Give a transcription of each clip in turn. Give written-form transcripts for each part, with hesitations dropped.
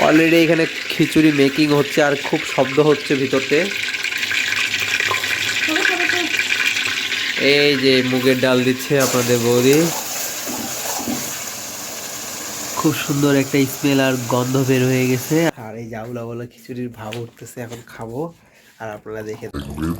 Already এখানে খিচুড়ি making হচ্ছে আর খুব শব্দ হচ্ছে ভিতরতে। এই যে মুগের ডাল দিচ্ছে আপনাদের বৌদি, খুব সুন্দর একটা স্মেল আর গন্ধ বের হয়ে গেছে। আর এই জাউলা বলা খিচুড়ির ভাব উঠতেছে, এখন খাবো আর আপনারা দেখে দেখবেন।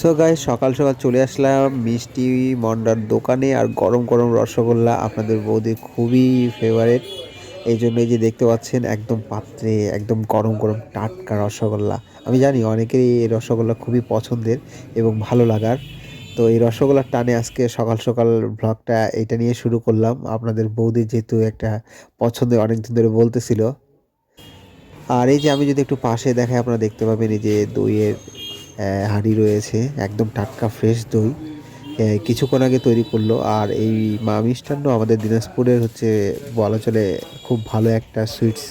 সো গাইস, সকাল সকাল চলে আসলাম মিষ্টি মন্ডার দোকানে, আর গরম গরম রসগোল্লা আপনাদের বৌদির খুবই ফেভারিট। এই জন্যই যে দেখতে পাচ্ছেন একদম পাত্রে একদম গরম গরম টাটকা রসগোল্লা। আমি জানি অনেকেরই এই রসগোল্লা খুবই পছন্দের এবং ভালো লাগার। তো এই রসগোল্লার টানে আজকে সকাল সকাল ব্লগটা এটা নিয়ে শুরু করলাম। আপনাদের বৌদি যেহেতু একটা পছন্দের অনেকদিন ধরে বলতেছিল। আর এই যে আমি যদি একটু পাশে দেখাই, আপনারা দেখতে পাবেন এই যে দইয়ের হাঁড়ি রয়েছে, একদম টাটকা ফ্রেশ দই কিছুক্ষণ আগে তৈরি করলো। আর এই মা মিষ্টান্ন আমাদের দিনাজপুরের হচ্ছে বলা চলে খুব ভালো একটা সুইটস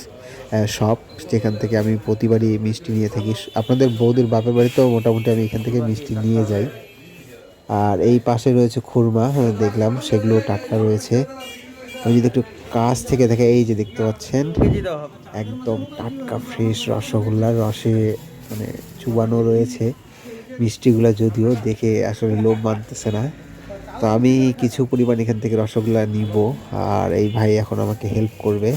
শপ, যেখান থেকে আমি প্রতিবারই মিষ্টি নিয়ে থাকি। আপনাদের বৌদির বাপের বাড়িতেও মোটামুটি আমি এখান থেকে মিষ্টি নিয়ে যাই। আর এই পাশে রয়েছে খুরমা, দেখলাম সেগুলো টাটকা রয়েছে। আমি যদি একটু কাছ থেকে দেখে, এই যে দেখতে পাচ্ছেন একদম টাটকা ফ্রেশ রসগোল্লার রসে মানে চুবানো রয়েছে মিষ্টিগুলা, যদিও দেখে আসলে লোভ মানতেছে না। তো আমি কিছু পরিমাণ এখান থেকে রসগোল্লা নিব, আর এই ভাই এখন আমাকে হেল্প করবে।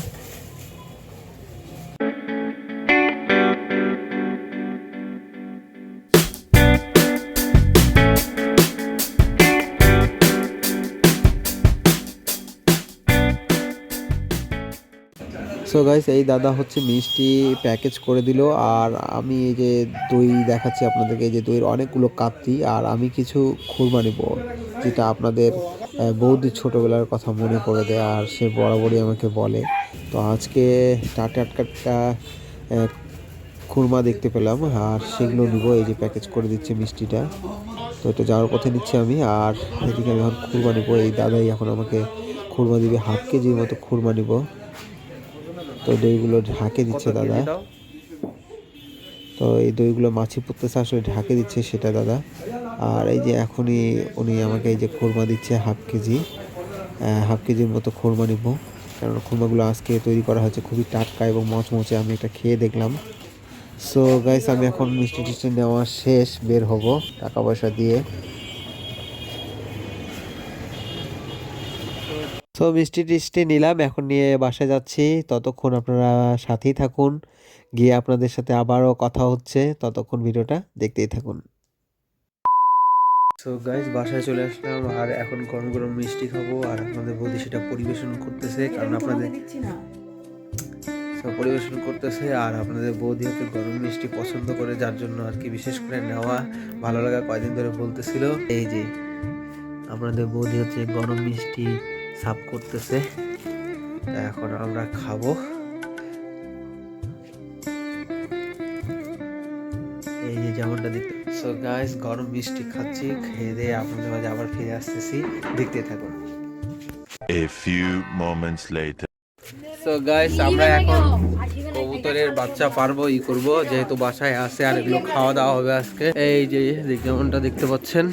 সো গাইস, এই দাদা হচ্ছে মিষ্টি প্যাকেজ করে দিল, আর আমি এই যে দই দেখাচ্ছি আপনাদেরকে, এই যে দইয়ের অনেকগুলো কাপড়ি, আর আমি কিছু খুরমা নিব, যেটা আপনাদের বৌদির ছোটোবেলার কথা মনে করে দেয়, আর সে বরাবরই আমাকে বলে। তো আজকে টাটকা খুরমা দেখতে পেলাম, আর সেগুলো নিব। এই যে প্যাকেজ করে দিচ্ছে মিষ্টিটা, তো এটা যাওয়ার পথে নিচ্ছি আমি। আর এদিকে আমি এখন খুরমা নিব, এই দাদাই এখন আমাকে খুরমা দিবে, হাফ কেজির মতো খুরমা নিব। তো দইগুলো ঢাকে দিচ্ছে দাদা, তো এই দইগুলো মাছি পড়তেছে আসলে ঢাকে দিচ্ছে সেটা দাদা। আর এই যে এখনই উনি আমাকে এই যে খুরমা দিচ্ছে হাফ কেজির মতো খুরমা নিব, কারণ খুরমাগুলো আজকে তৈরি করা হয়েছে খুবই টাটকা এবং মচমচে। আমি এটা খেয়ে দেখলাম। সো গাইস, আমি এখন মিষ্টি টিষ্টি নেওয়া শেষ, বের হব টাকা পয়সা দিয়ে। তো মিষ্টি টিষ্টি নিলাম, এখন নিয়ে বাসায় যাচ্ছি। ততক্ষণ আপনারা সাথেই থাকুন, গিয়ে আপনাদের সাথে আবারও কথা হচ্ছে, ততক্ষণ ভিডিওটা দেখতেই থাকুন। সো গাইস, বাসায় চলে আসলাম, আর এখন গরম গরম মিষ্টি খাবো, আর আপনাদের বৌদি সেটা পরিবেশন করতেছে, কারণ আপনাদের পরিবেশন করতেছে। আর আপনাদের বৌদি হচ্ছে গরম মিষ্টি পছন্দ করে, যার জন্য আর কি বিশেষ করে নেওয়া, ভালো লাগা কয়দিন ধরে বলতেছিল। এই যে আপনাদের বৌদি হচ্ছে গরম মিষ্টি সার্ভ করতেছে, এখন আমরা খাবো। এই যে যেমনটা দেখতে। সো গাইস, গরম মিষ্টি খাচ্ছি, খেয়ে দিয়ে আপনাদের মাঝে আবার ফিরে আসতেছি, দেখতে থাকুন। A few moments later. So guys, আমরা এখন কবুতরের বাচ্চা পারবো করবো, যেহেতু বাসায় আছে, আর এগুলো খাওয়া দাওয়া হবে আজকে। এই যে যেমনটা দেখতে পাচ্ছেন।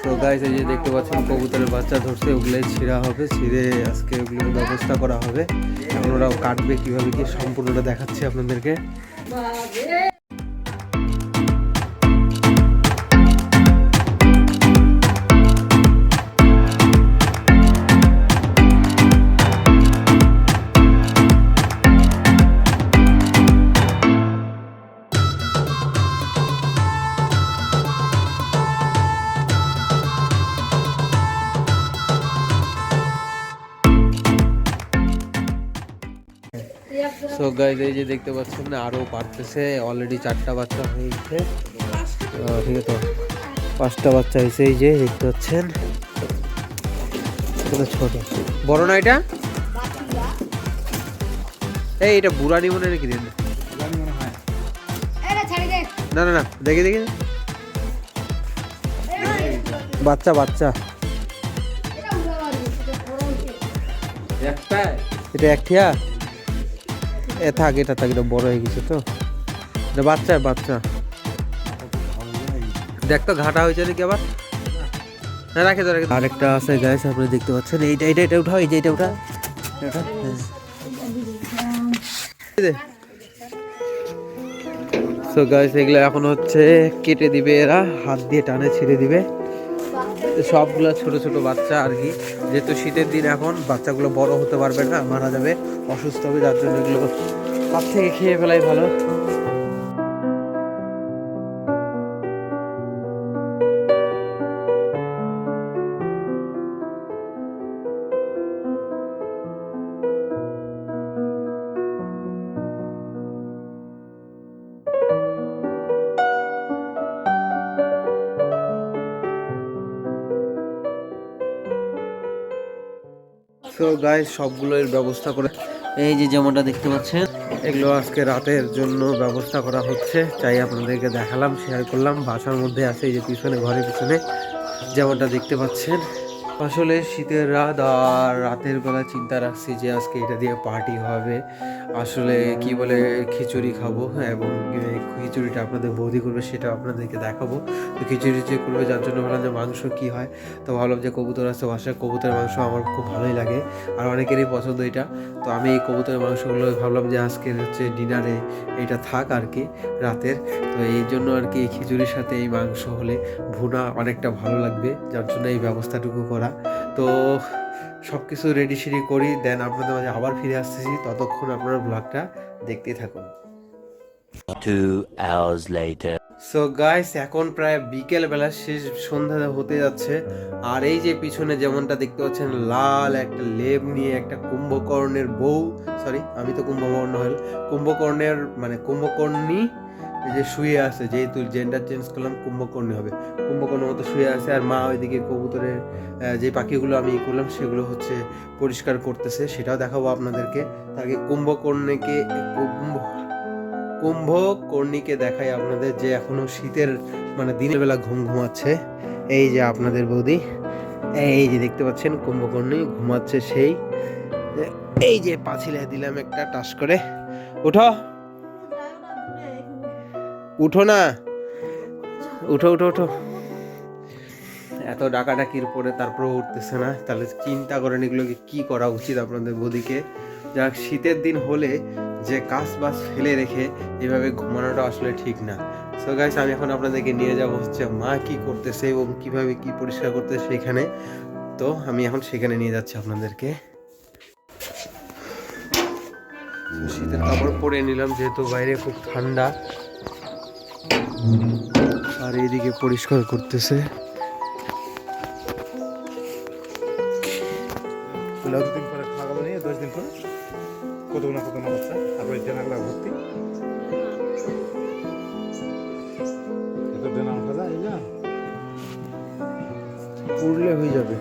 তো গাইস, এই যে দেখতে পাচ্ছেন কবুতরের বাচ্চা ধরছে, ওগুলোই ছিঁড়া হবে, ছিঁড়ে আজকে ওগুলোর ব্যবস্থা করা হবে। এখন ওরাও কাটবে, কিভাবে কি সম্পূর্ণটা দেখাচ্ছি আপনাদেরকে। সো গাইস, এই যে দেখতে পাচ্ছেন আরো পারতেছে, অলরেডি 4টা বাচ্চা হয়েছে, ঠিক আছে, 5টা বাচ্চা হয়েছে। এই যে দেখতে পাচ্ছেন, ছোট বড় না এটা। এই এটা বুড়া নিব না নাকি দেন? না না না, দেখি দেখি। বাচ্চা বাচ্চা, এটা একটিয়া। এ থাক, এটা থাক, এটা বড় হয়ে গেছে তো। এটা বাচ্চা বাচ্চা। দেখ তো ঘাটা হয়েছে নাকি আবার। হ্যাঁ রাখে তো রাখে। আরেকটা আছে গাইস, আপনারা দেখতে পাচ্ছেন। এইটা এটা এটা উঠাও, এই যে এটা উঠা, এটা সো গাইস এগুলো এখন হচ্ছে কেটে দিবে এরা, হাত দিয়ে টানে ছিঁড়ে দিবে। সবগুলো ছোট ছোট বাচ্চা আর কি, যেহেতু শীতের দিন এখন বাচ্চাগুলো বড় হতে পারবে না, মারা যাবে, অসুস্থ হবে, যার জন্য এগুলো হাত থেকে খেয়ে ফেলাই ভালো। সো গাইস সবগুলোর ব্যবস্থা করে, এই যে যেমনটা দেখতে পাচ্ছেন, এগুলো আজকে রাতের জন্য ব্যবস্থা করা হচ্ছে। চাই আপনাদেরকে দেখালাম, শেয়ার করলাম। বাসার মধ্যে আছে, এই যে পিছনে, ঘরের পিছনে যেমনটা দেখতে পাচ্ছেন। আসলে শীতের রাত, আর রাতের বেলা চিন্তা রাখছি যে আজকে এটা দিয়ে পার্টি হবে। আসলে কি বলে খিচুড়ি খাবো, এবং খিচুড়িটা আপনাদের বৌদি করবে, সেটা আপনাদেরকে দেখাবো। তো খিচুড়ি যে করবে, যার জন্য ভাবলাম যে মাংস কি হয়, তো ভাবলাম যে কবুতর আছে বাসায়, কবুতরের মাংস আমার খুব ভালোই লাগে, আর অনেকেরই পছন্দ এটা। তো আমি এই কবুতরের মাংসগুলো ভাবলাম যে আজকের হচ্ছে ডিনারে এটা থাক আর কি রাতের। তো এই জন্য আর কি খিচুড়ির সাথে এই মাংস হলে ভুনা অনেকটা ভালো লাগবে, যার জন্য এই ব্যবস্থাটুকু করা। তো সব কিছু রেডি সেডি করি, দেন আপনাদের মাঝে আবার ফিরে আসতেছি। ততক্ষণ আপনারা ব্লগটা দেখতেই থাকুন। 2 hours later. সো গাইস এখন প্রায় বিকেল বেলা, শেষ সন্ধ্যা হতে যাচ্ছে। আর এই যে পিছনে যেমনটা দেখতে পাচ্ছেন, লাল একটা লেপ নিয়ে একটা কুম্ভকর্ণের বউ, সরি আমি তো কুম্ভকর্ণ হল, কুম্ভকর্ণের মানে কুম্ভকর্ণী, এই যে শুয়ে আছে, যেহেতু জেন্ডার চেঞ্জ করলাম, কুম্ভকর্ণী হবে, কুম্ভকর্ণ মতো শুয়ে আছে। আর মা ওইদিকে কবুতরের যে পাখিগুলো আমি করলাম সেগুলো হচ্ছে পরিষ্কার করতেছে, সেটাও দেখাবো আপনাদেরকে। তাকে কুম্ভকর্ণীকে দেখাই আপনাদের, যে এখনো শীতের মানে দিনের বেলা ঘুমাচ্ছে। এই যে আপনাদের বৌদি, এই যে দেখতে পাচ্ছেন কুম্ভকর্ণী ঘুমাচ্ছে। সেই এই যে পাছিলে দিলাম একটা টাস করে, উঠো উঠো না, উঠো উঠো উঠো। এত ডাকাডাকির পরে তারপরেও উঠতেছে না, তাহলে চিন্তা করেন এগুলোকে কি করা উচিত আপনাদের বৌদিকে। যাক, শীতের দিন হলে যে কাজ বাজ ফেলে রেখে এভাবে ঘুমানোটা আসলে ঠিক না। সো গাইস আমি এখন আপনাদেরকে নিয়ে যাব হচ্ছে মা কি করতেছে এবং কিভাবে কি পরিষ্কার করতেছে সেখানে। তো আমি এখন সেখানে নিয়ে যাচ্ছি আপনাদেরকে। শীতের কাপড় পরে নিলাম, যেহেতু বাইরে খুব ঠান্ডা। আর এইদিকে পরিষ্কার করতেছে। দিন পরে খাওয়া নিয়ে 10 দিন পরে কত না বাচ্চা, আর ওই ডেনাগুলা ভর্তি ডেনা খাজা এই না পুড়লে হয়ে যাবে।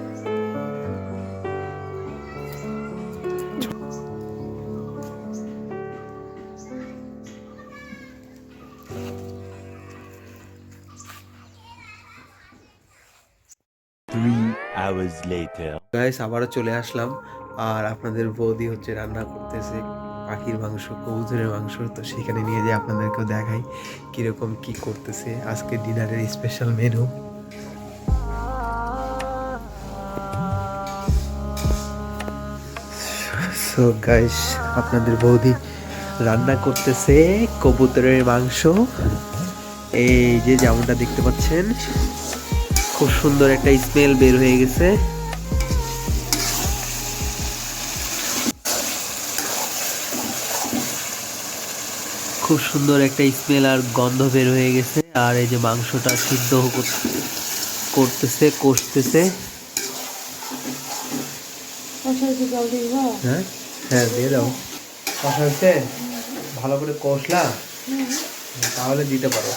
Hours later. গাইস আবারও চলে আসলাম, আর আপনাদের বৌদি হচ্ছে রান্না করতেছে পাখির মাংস, কবুতরের মাংস। তো সেখানে নিয়ে যেয়ে আপনাদেরকেও দেখাই কিরকম কি করতেছে আজকে ডিনারের স্পেশাল মেনু। সো গাইস আপনাদের বৌদি রান্না করতেছে কবুতরের মাংস। এই যে যেমনটা দেখতে পাচ্ছেন, খুব সুন্দর একটা স্মেল বের হয়ে গেছে। খুব সুন্দর একটা স্মেল আর গন্ধ বের হয়ে গেছে। আর এই যে মাংসটা সিদ্ধ করতেছে, কষতেছে। হ্যাঁ হ্যাঁ দিয়ে দাও। কষা হচ্ছে, ভালো করে কষলা, তাহলে দিতে পারো।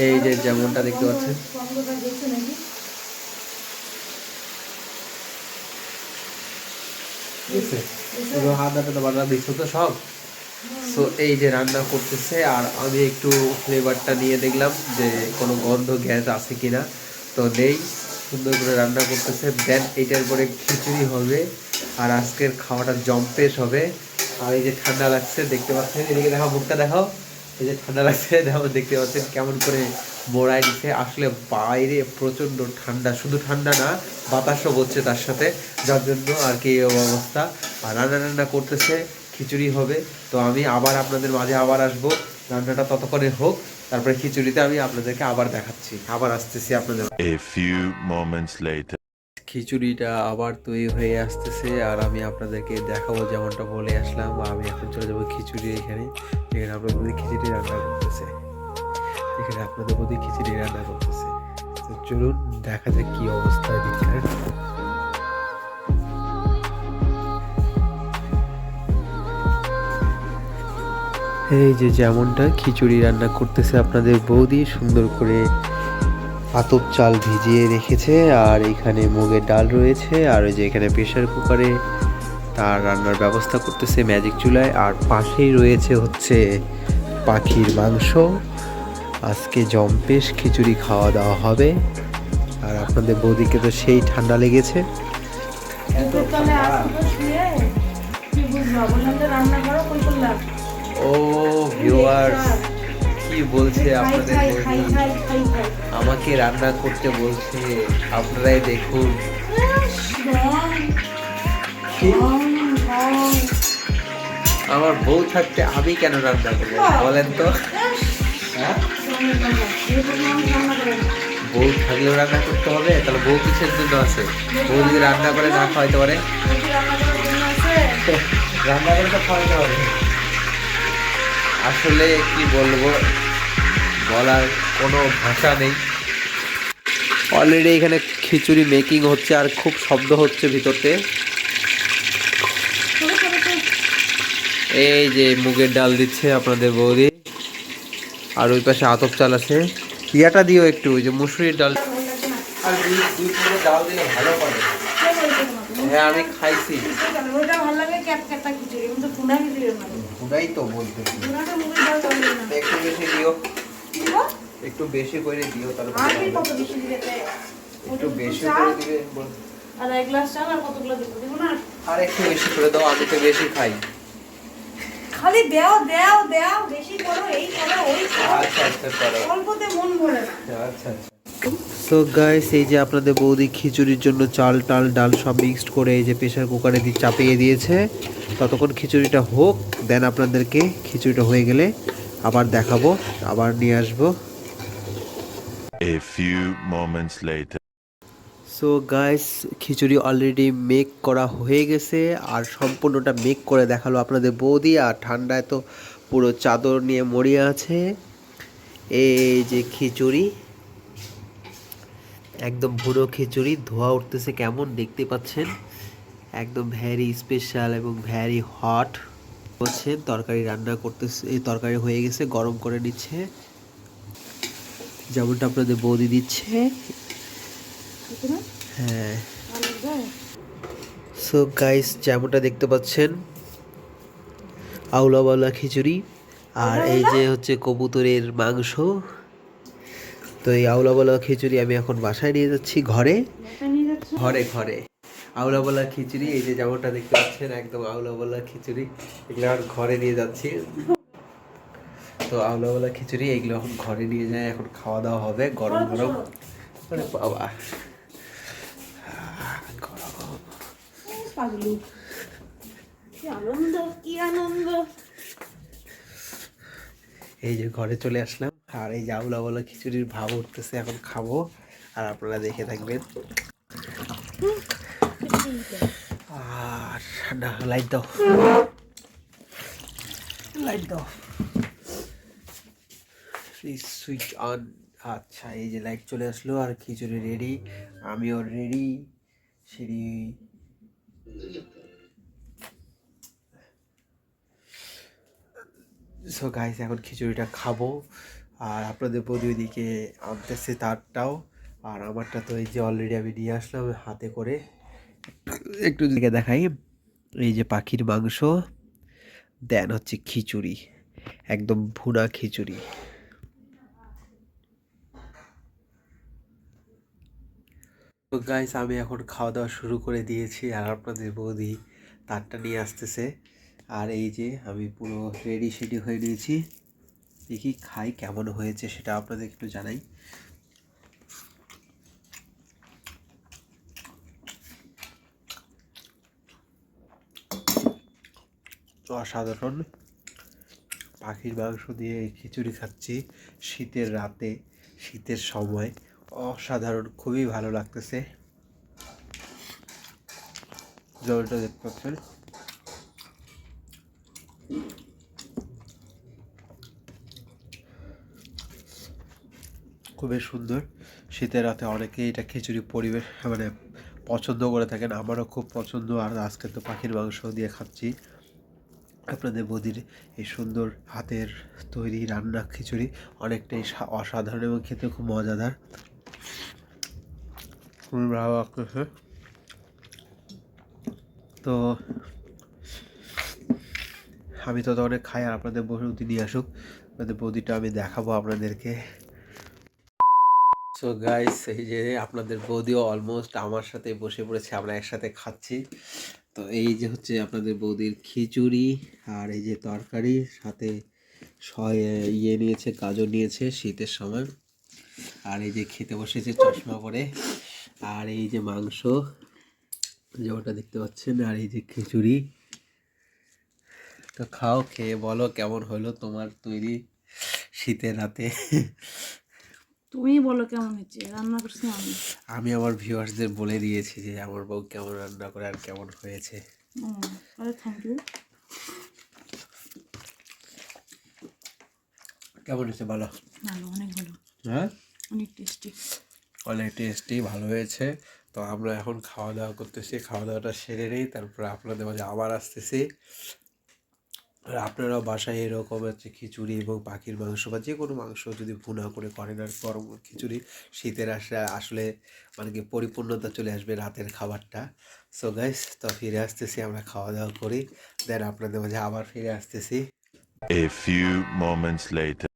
এই যে যেমনটা দেখতে পাচ্ছেন, ঠিক আছে, পুরো আদা টাদা বাটা দিচ্ছ তো সব। সো এই যে রান্না করতেছে, আর আমি একটু ফ্লেভারটা নিয়ে দেখলাম যে কোনো গন্ধ গ্যাস আছে কিনা, তো নেই। সুন্দর করে রান্না করতেছে। দেন এইটার পরে খিচুড়ি হবে, আর আজকের খাওয়াটা জম্পেশ হবে। আর এই যে ঠান্ডা লাগছে দেখতে পাচ্ছেন, এদিকে দেখাও, মুখটা দেখাও। এই যে ঠান্ডা লাগছে দেখো, দেখতে পাচ্ছেন কেমন করে মোড়াই দিচ্ছে। আসলে বাইরে প্রচণ্ড ঠান্ডা, শুধু ঠান্ডা না, বাতাসও বলছে তার সাথে, যার জন্য আর কি এই অবস্থা। আর রান্না করতেছে, খিচুড়ি হবে। তো আমি আবার আপনাদের মাঝে আবার আসবো, রান্নাটা ততক্ষণে হোক, তারপরে খিচুড়িতে আমি আপনাদেরকে আবার দেখাচ্ছি, আবার আসতেছি আপনাদের। A few moments later. খিচুড়িটা আবার তৈরি হয়ে আসতেছে, আর আমি আপনাদেরকে দেখাবো যেমনটা বলে আসলাম। আমি এখন চলে যাবো খিচুড়ি এখানে, এখানে আপনাদের মধ্যে খিচুড়ি রান্না করতেছে, এখানে আপনাদের মধ্যে খিচুড়ি রান্না করতেছে। তো চলুন দেখা যাক কি অবস্থা দিচ্ছে। এই যে যেমনটা খিচুড়ি রান্না করতেছে আপনাদের বৌদি, সুন্দর করে আতপ চাল ভিজিয়ে রেখেছে, আর এখানে মুগের ডাল রয়েছে, আর ওই যে এখানে প্রেশার কুকারে তার রান্নার ব্যবস্থা করতেছে ম্যাজিক চুলায়। আর পাশেই রয়েছে হচ্ছে পাখির মাংস। আজকে জম্পেশ খিচুড়ি খাওয়া দাওয়া হবে। আর আপনাদের বৌদিকে তো সেই ঠান্ডা লেগেছে। ও ভিউয়ার্স, কি বলছে আপনাদের বৌদি, আমাকে রান্না করতে বলছে, আপনারাই দেখুন। আমার বউ থাকতে আমি কেন রান্না করবো বলেন তো? হ্যাঁ? বউ থাকলেও রান্না করতে হবে, তাহলে বউ কিসের জন্য আছে? বউ যদি রান্না করে না খাওয়াইতে পারে, রান্না করে তো খাওয়াইতে হবে। আসলে কি বলবো, বলার কোনো ভাষা নেই। অলরেডি এখানে খিচুড়ি মেকিং হচ্ছে, আর খুব শব্দ হচ্ছে ভিতরতে। এই যে মুগের ডাল দিচ্ছে আপনাদের বৌদি, আর ওই পাশে আতপ চাল আছে। ইয়াটা দিও একটু, ওই যে মুসুরির ডাল। আর দুই তিনটে ডাল দিলে ভালো করে। হ্যাঁ আমি খাইছি। ভুনাই তো বলতে, একটু বেশি দিও, একটু বেশি করে দিও, তাহলে একটু বেশি করে দিবে। আর একটু বেশি করে দাও, আমি তো বেশি খাই। খালি দেও দেও দেও, বেশি করো, এই করো, ওই করো। আচ্ছা আচ্ছা করো। অল্পতে মন ভরে না। আচ্ছা আচ্ছা। সো গাইস, এই যে আপনাদের বৌদি খিচুড়ির জন্য চাল টাল ডাল সব মিক্সড করে এই যে প্রেশার কুকারে দিয়ে চাপিয়ে দিয়েছে। ততক্ষণ খিচুড়িটা হোক, দেন আপনাদেরকে খিচুড়িটা হয়ে গেলে আবার দেখাবো, আবার নিয়ে আসবো। A few moments later. So guys, khichdi already make করা হয়ে গেছে, আর সম্পূর্ণটা মেক করে দেখালো আপনাদের বৌদি। আর ঠান্ডায় তো পুরো চাদর নিয়ে মরিয়া আছে। এই যে খিচুড়ি, একদম পুরো খিচুড়ি, ধোয়া উঠতেছে কেমন দেখতে পাচ্ছেন, একদম ভ্যারি স্পেশাল এবং ভ্যারি হট হচ্ছে। তরকারি রান্না করতেছে, এই তরকারি হয়ে গেছে, গরম করে নিচ্ছে যেমনটা আপনাদের বৌদি দিচ্ছে। হ্যাঁ, সো গাইস যেমনটা দেখতে পাচ্ছেন, আউলাওয়ালা খিচুড়ি, আর এই যে হচ্ছে কবুতরের মাংস। তো এই আউলাওয়ালা খিচুড়ি আমি এখন বাসায় নিয়ে যাচ্ছি, ঘরে ঘরে ঘরে আউলাওয়ালা খিচুড়ি, এই যে যেমনটা দেখতে পাচ্ছেন একদম আউলাওয়ালা খিচুড়ি, এগুলো আর ঘরে নিয়ে যাচ্ছি। তো আউলাওয়ালা খিচুড়ি এগুলো এখন ঘরে নিয়ে যায়, এখন খাওয়া দাওয়া হবে গরম গরম। আরে বাবা, পাগলু, কি আনন্দ, কি আনন্দ। এই যে ঘরে চলে আসলাম, আর এই যে আউলাওয়ালা খিচুড়ির ভাব উঠতেছে, এখন খাবো, আর আপনারা দেখে থাকবেন। আর ঠান্ডা, লাইট দাও, লাইট দাও, সুইচ অন। আচ্ছা, এই যে লাইট চলে আসলো, আর খিচুড়ি রেডি, আমিও রেডি। সিঁড়ি সো গাইস, এখন খিচুড়িটা খাবো, আর আপনাদের বৌদি ওইদিকে আনতেছে তারটাও, আর আমারটা তো এই যে অলরেডি আমি নিয়ে আসলাম হাতে করে। একটু দিকে দেখাই, এই যে পাখির মাংস, দেন হচ্ছে খিচুড়ি, একদম ভুনা খিচুড়ি। তো গাইস আমি এখন খাওয়া দাওয়া শুরু করে দিয়েছি আর আপনাদের বৌদি তারটা নিয়ে আসতেছে। আর এই যে আমি পুরো রেডি সেডি হয়ে নিয়েছি, দেখি খাই কেমন হয়েছে সেটা আপনাদের একটু জানাই। অসাধারণ, পাখির মাংস দিয়ে খিচুড়ি খাচ্ছি শীতের রাতে, শীতের সময়, অসাধারণ, খুবই ভালো লাগতেছে। জলটা দেখতে পাচ্ছেন, খুবই সুন্দর। শীতের রাতে অনেকেই এটা খিচুড়ি পরিবেশ মানে পছন্দ করে থাকেন, আমারও খুব পছন্দ। আর আজকে তো পাখির মাংস দিয়ে খাচ্ছি। আপনাদের বৌদির এই সুন্দর হাতের তৈরি রান্না খিচুড়ি অনেকটাই অসাধারণ এবং খেতে খুব মজাদার, খুবই ভালো লাগতেছে। তো আমি তো অনেক খাই, আর আপনাদের বৌদি নিয়ে আসুক, আপনাদের বৌদিটা আমি দেখাবো আপনাদেরকে। সো গাইস এই যে আপনাদের বৌদিও অলমোস্ট আমার সাথে বসে পড়েছে, আমরা একসাথে খাচ্ছি। তো এই যে হচ্ছে আপনাদের বৌদির খিচুড়ি, আর এই যে তরকারি সাথে ইয়ে নিয়েছে, গাজর নিয়েছে শীতের সময়। আর এই যে খেতে বসেছে চশমা পরে। আর এই যে মাংস যেমনটা দেখতে পাচ্ছেন, আর এই যে খিচুড়ি। তো খাও, খেয়ে বলো কেমন হলো তোমার তৈরি শীতের রাতে। তুমি বলো কেমন হচ্ছে, রান্না করছি আমি। আমি আমার ভিউয়ার্সদের বলে দিয়েছি যে আমার বউ কেমন রান্না করে আর কেমন হয়েছে। আরে থ্যাংক ইউ। কেমন হয়েছে বলো? ভালো, অনেক ভালো, হ্যাঁ অনেক টেস্টি। অনেক টেস্টি, ভালো হয়েছে। তো আমরা এখন খাওয়া দাওয়া করতেছি, খাওয়া দাওয়াটা সেরে নেই, তারপর আপনাদের মাঝে আবার আসতেছি। আর আপনারাও বাসায় এরকম হচ্ছে খিচুড়ি এবং পাখির মাংস বা যে কোনো মাংস যদি ভুনা করে করেন, আর গরম খিচুড়ি শীতের আসলে মানে কি পরিপূর্ণতা চলে আসবে রাতের খাবারটা। সো গাইস তো ফিরে আসতেছি, আমরা খাওয়া দাওয়া করি, দেন আপনাদের মাঝে আবার ফিরে আসতেছি। A few moments later.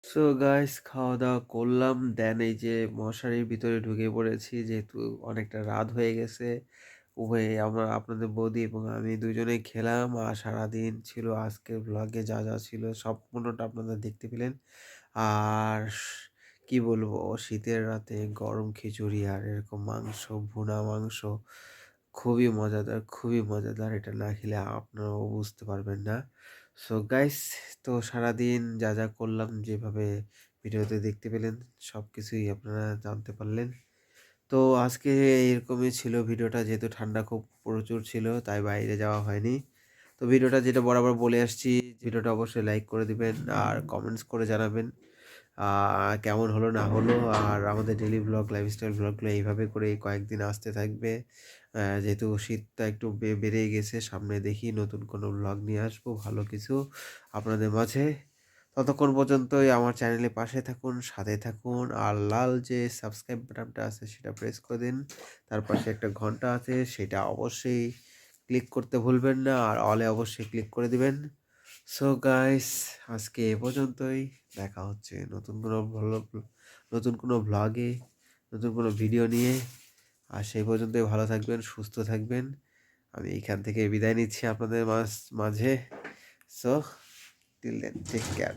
So guys খাওয়া দাওয়া করলাম, দেন এই যে মশারির ভিতরে ঢুকে পড়েছি, যেহেতু অনেকটা রাত হয়ে গেছে। উভয়ে আমরা আপনাদের বৌদি এবং আমি দুজনেই খেলাম, আর সারাদিন ছিল আজকের ব্লগে যা যা ছিল সম্পূর্ণটা আপনারা দেখতে পেলেন। আর কি বলবো, শীতের রাতে গরম খিচুড়ি আর এরকম মাংস, ভুনা মাংস, খুবই মজাদার, খুবই মজাদার। এটা না খেলে আপনারাও বুঝতে পারবেন না। সো গাইস তো সারাদিন যা যা করলাম, যেভাবে ভিডিওতে দেখতে পেলেন, সব কিছুই আপনারা জানতে পারলেন। তো আজকে এরকমই ছিল ভিডিওটা, যেহেতু ঠান্ডা খুব প্রচুর ছিল তাই বাইরে যাওয়া হয়নি। তো ভিডিওটা যেটা বরাবর বলে আসছি, ভিডিওটা অবশ্যই লাইক করে দিবেন আর কমেন্টস করে জানাবেন কেমন হলো না হলো। আর আমাদের ডেইলি ব্লগ, লাইফস্টাইল ব্লগগুলো এইভাবে করে কয়েকদিন আসতে থাকবে। যেহেতু শীতটা একটু বেড়েই গেছে, সামনে দেখি নতুন কোনো ব্লগ নিয়ে আসবো ভালো কিছু আপনাদের মাঝে। ততক্ষণ পর্যন্তই আমার চ্যানেলের পাশে থাকুন, সাথে থাকুন, আর লাল যে সাবস্ক্রাইব বাটনটা আছে সেটা প্রেস করে দিন। তার পাশে একটা ঘন্টা আছে, সেটা অবশ্যই ক্লিক করতে ভুলবেন না, আর অলে অবশ্যই ক্লিক করে দিবেন। সো গাইস আজকে এ পর্যন্তই, দেখা হচ্ছে নতুন কোনো ভালো নতুন কোনো ব্লগে, নতুন কোনো ভিডিও নিয়ে। আর সেই পর্যন্তই ভালো থাকবেন, সুস্থ থাকবেন। আমি এইখান থেকে বিদায় নিচ্ছি আপনাদের মাঝে। So till then take care.